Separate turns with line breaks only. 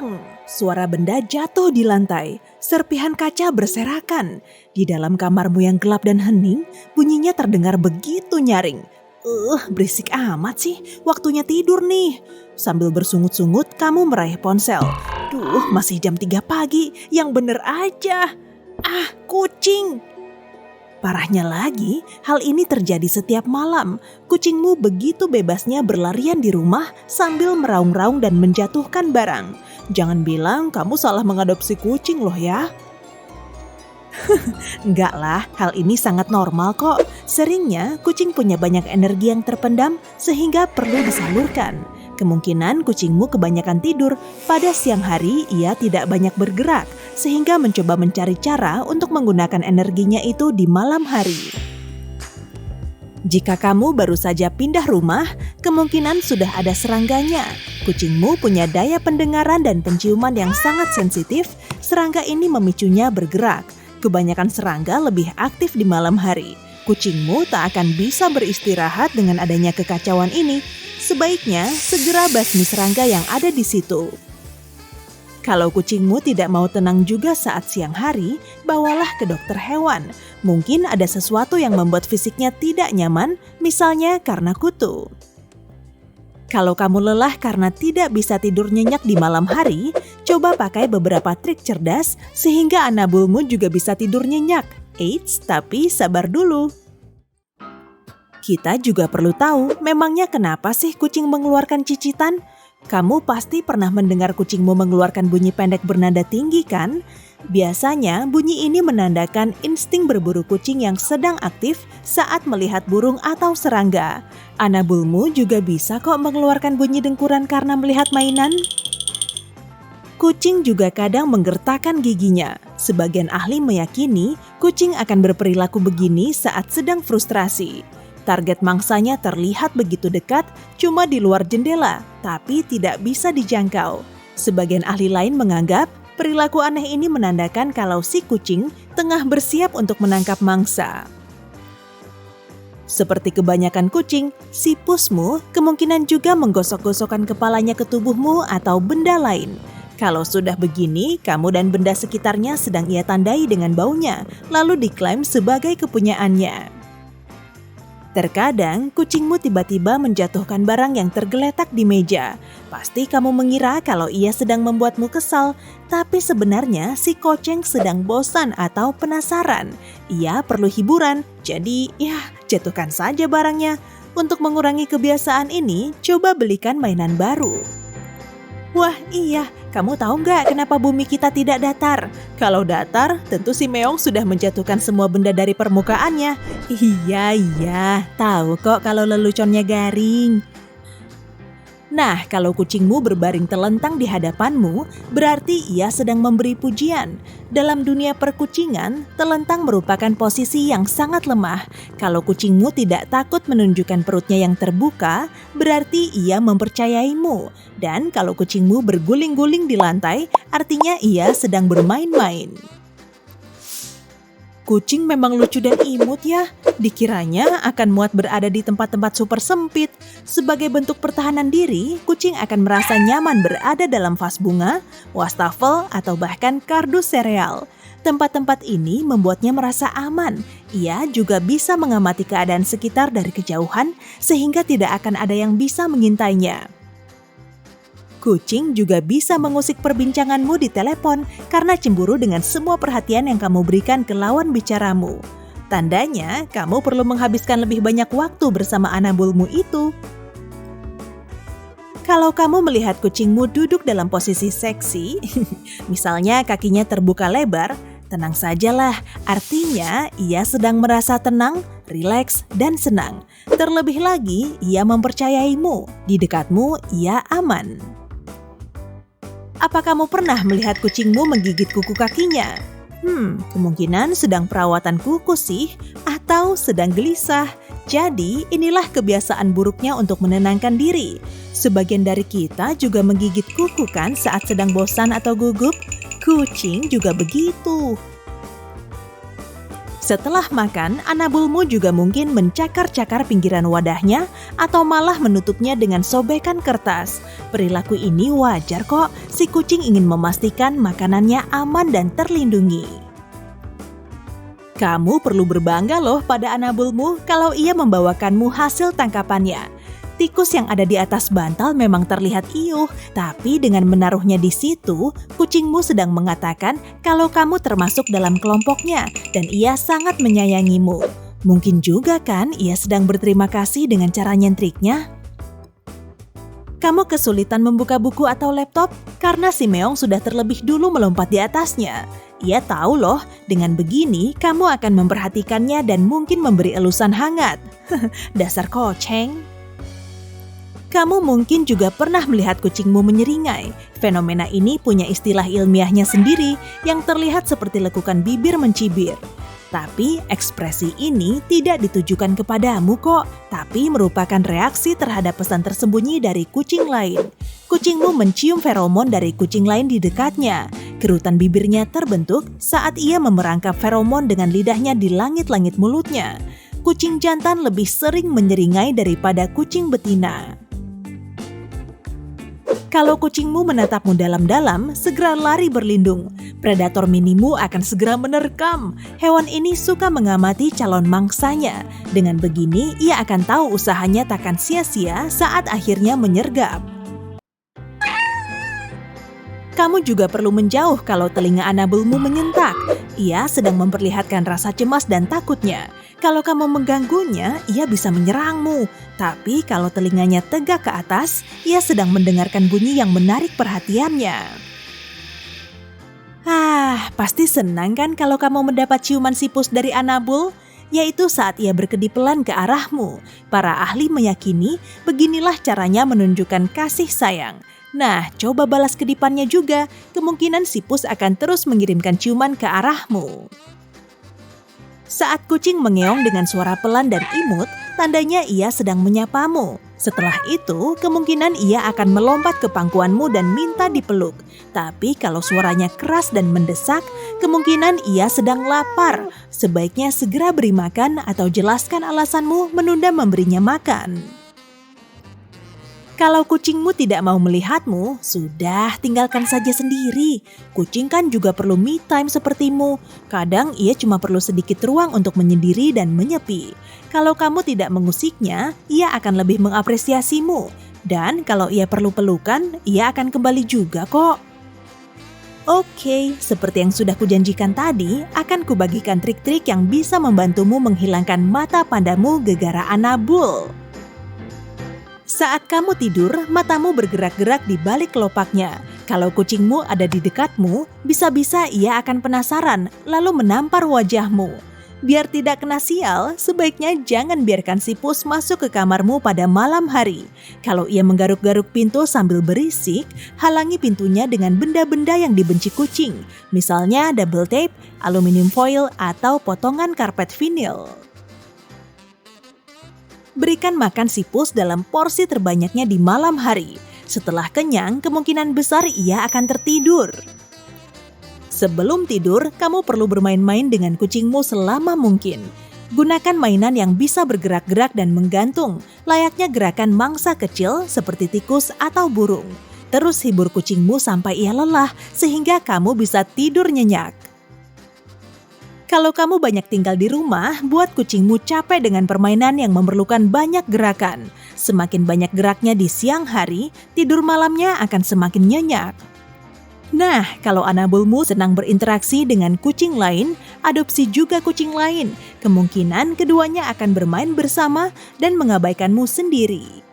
Dang! Suara benda jatuh di lantai. Serpihan kaca berserakan. Di dalam kamarmu yang gelap dan hening, bunyinya terdengar begitu nyaring. Berisik amat sih. Waktunya tidur nih. Sambil bersungut-sungut, kamu meraih ponsel. Masih jam 3 pagi. Yang bener aja. Kucing! Parahnya lagi, hal ini terjadi setiap malam. Kucingmu begitu bebasnya berlarian di rumah sambil meraung-raung dan menjatuhkan barang. Jangan bilang kamu salah mengadopsi kucing loh ya. Enggak lah, hal ini sangat normal kok. Seringnya kucing punya banyak energi yang terpendam sehingga perlu disalurkan. Kemungkinan kucingmu kebanyakan tidur. Pada siang hari ia tidak banyak bergerak, sehingga mencoba mencari cara untuk menggunakan energinya itu di malam hari. Jika kamu baru saja pindah rumah, kemungkinan sudah ada serangganya. Kucingmu punya daya pendengaran dan penciuman yang sangat sensitif. Serangga ini memicunya bergerak. Kebanyakan serangga lebih aktif di malam hari. Kucingmu tak akan bisa beristirahat dengan adanya kekacauan ini. Sebaiknya segera basmi serangga yang ada di situ. Kalau kucingmu tidak mau tenang juga saat siang hari, bawalah ke dokter hewan. Mungkin ada sesuatu yang membuat fisiknya tidak nyaman, misalnya karena kutu. Kalau kamu lelah karena tidak bisa tidur nyenyak di malam hari, coba pakai beberapa trik cerdas sehingga anabulmu juga bisa tidur nyenyak. Eits, tapi sabar dulu. Kita juga perlu tahu memangnya kenapa sih kucing mengeluarkan cicitan? Kamu pasti pernah mendengar kucingmu mengeluarkan bunyi pendek bernada tinggi kan? Biasanya bunyi ini menandakan insting berburu kucing yang sedang aktif saat melihat burung atau serangga. Anabulmu juga bisa kok mengeluarkan bunyi dengkuran karena melihat mainan. Kucing juga kadang menggertakkan giginya. Sebagian ahli meyakini kucing akan berperilaku begini saat sedang frustrasi. Target mangsanya terlihat begitu dekat, cuma di luar jendela, tapi tidak bisa dijangkau. Sebagian ahli lain menganggap perilaku aneh ini menandakan kalau si kucing tengah bersiap untuk menangkap mangsa. Seperti kebanyakan kucing, si pusmu kemungkinan juga menggosok-gosokkan kepalanya ke tubuhmu atau benda lain. Kalau sudah begini, kamu dan benda sekitarnya sedang ia tandai dengan baunya, lalu diklaim sebagai kepunyaannya. Terkadang, kucingmu tiba-tiba menjatuhkan barang yang tergeletak di meja. Pasti kamu mengira kalau ia sedang membuatmu kesal, tapi sebenarnya si koceng sedang bosan atau penasaran. Ia perlu hiburan, jadi jatuhkan saja barangnya. Untuk mengurangi kebiasaan ini, coba belikan mainan baru. Wah iya, kamu tahu nggak kenapa bumi kita tidak datar? Kalau datar, tentu si meong sudah menjatuhkan semua benda dari permukaannya. Iya, tahu kok kalau leluconnya garing. Nah, kalau kucingmu berbaring telentang di hadapanmu, berarti ia sedang memberi pujian. Dalam dunia perkucingan, telentang merupakan posisi yang sangat lemah. Kalau kucingmu tidak takut menunjukkan perutnya yang terbuka, berarti ia mempercayaimu. Dan kalau kucingmu berguling-guling di lantai, artinya ia sedang bermain-main. Kucing memang lucu dan imut ya. Dikiranya akan muat berada di tempat-tempat super sempit. Sebagai bentuk pertahanan diri, kucing akan merasa nyaman berada dalam vas bunga, wastafel, atau bahkan kardus sereal. Tempat-tempat ini membuatnya merasa aman. Ia juga bisa mengamati keadaan sekitar dari kejauhan, sehingga tidak akan ada yang bisa mengintainya. Kucing juga bisa mengusik perbincanganmu di telepon karena cemburu dengan semua perhatian yang kamu berikan ke lawan bicaramu. Tandanya, kamu perlu menghabiskan lebih banyak waktu bersama anabulmu itu. Kalau kamu melihat kucingmu duduk dalam posisi seksi, misalnya kakinya terbuka lebar, tenang sajalah, artinya ia sedang merasa tenang, rileks, dan senang. Terlebih lagi, ia mempercayaimu, di dekatmu ia aman. Apa kamu pernah melihat kucingmu menggigit kuku kakinya? Kemungkinan sedang perawatan kuku sih, atau sedang gelisah. Jadi, inilah kebiasaan buruknya untuk menenangkan diri. Sebagian dari kita juga menggigit kuku kan saat sedang bosan atau gugup. Kucing juga begitu. Setelah makan, anabulmu juga mungkin mencakar-cakar pinggiran wadahnya atau malah menutupnya dengan sobekan kertas. Perilaku ini wajar kok, si kucing ingin memastikan makanannya aman dan terlindungi. Kamu perlu berbangga loh pada anabulmu kalau ia membawakanmu hasil tangkapannya. Tikus yang ada di atas bantal memang terlihat iuh, tapi dengan menaruhnya di situ, kucingmu sedang mengatakan kalau kamu termasuk dalam kelompoknya dan ia sangat menyayangimu. Mungkin juga kan ia sedang berterima kasih dengan cara nyentriknya? Kamu kesulitan membuka buku atau laptop karena si meong sudah terlebih dulu melompat di atasnya. Ia tahu loh, dengan begini kamu akan memperhatikannya dan mungkin memberi elusan hangat. Dasar koceng. Kamu mungkin juga pernah melihat kucingmu menyeringai. Fenomena ini punya istilah ilmiahnya sendiri yang terlihat seperti lekukan bibir mencibir. Tapi ekspresi ini tidak ditujukan kepadamu kok, tapi merupakan reaksi terhadap pesan tersembunyi dari kucing lain. Kucingmu mencium feromon dari kucing lain di dekatnya. Kerutan bibirnya terbentuk saat ia memerangkap feromon dengan lidahnya di langit-langit mulutnya. Kucing jantan lebih sering menyeringai daripada kucing betina. Kalau kucingmu menatapmu dalam-dalam, segera lari berlindung. Predator minimu akan segera menerkam. Hewan ini suka mengamati calon mangsanya. Dengan begini, ia akan tahu usahanya takkan sia-sia saat akhirnya menyergap. Kamu juga perlu menjauh kalau telinga anabulmu menyentak. Ia sedang memperlihatkan rasa cemas dan takutnya. Kalau kamu mengganggunya, ia bisa menyerangmu. Tapi kalau telinganya tegak ke atas, ia sedang mendengarkan bunyi yang menarik perhatiannya. Pasti senang kan kalau kamu mendapat ciuman sipus dari anabul? Yaitu saat ia berkedip pelan ke arahmu. Para ahli meyakini beginilah caranya menunjukkan kasih sayang. Nah, coba balas kedipannya juga. Kemungkinan sipus akan terus mengirimkan ciuman ke arahmu. Saat kucing mengeong dengan suara pelan dan imut, tandanya ia sedang menyapamu. Setelah itu, kemungkinan ia akan melompat ke pangkuanmu dan minta dipeluk. Tapi kalau suaranya keras dan mendesak, kemungkinan ia sedang lapar. Sebaiknya segera beri makan atau jelaskan alasanmu menunda memberinya makan. Kalau kucingmu tidak mau melihatmu, sudah tinggalkan saja sendiri. Kucing kan juga perlu me time sepertimu. Kadang ia cuma perlu sedikit ruang untuk menyendiri dan menyepi. Kalau kamu tidak mengusiknya, ia akan lebih mengapresiasimu. Dan kalau ia perlu pelukan, ia akan kembali juga kok. Oke, seperti yang sudah kujanjikan tadi, akan kubagikan trik-trik yang bisa membantumu menghilangkan mata pandamu gegara anabul. Saat kamu tidur, matamu bergerak-gerak di balik kelopaknya. Kalau kucingmu ada di dekatmu, bisa-bisa ia akan penasaran lalu menampar wajahmu. Biar tidak kena sial, sebaiknya jangan biarkan sipus masuk ke kamarmu pada malam hari. Kalau ia menggaruk-garuk pintu sambil berisik, halangi pintunya dengan benda-benda yang dibenci kucing. Misalnya double tape, aluminium foil, atau potongan karpet vinil. Berikan makan sipus dalam porsi terbanyaknya di malam hari. Setelah kenyang, kemungkinan besar ia akan tertidur. Sebelum tidur, kamu perlu bermain-main dengan kucingmu selama mungkin. Gunakan mainan yang bisa bergerak-gerak dan menggantung, layaknya gerakan mangsa kecil seperti tikus atau burung. Terus hibur kucingmu sampai ia lelah, sehingga kamu bisa tidur nyenyak. Kalau kamu banyak tinggal di rumah, buat kucingmu capek dengan permainan yang memerlukan banyak gerakan. Semakin banyak geraknya di siang hari, tidur malamnya akan semakin nyenyak. Nah, kalau anabulmu senang berinteraksi dengan kucing lain, adopsi juga kucing lain. Kemungkinan keduanya akan bermain bersama dan mengabaikanmu sendiri.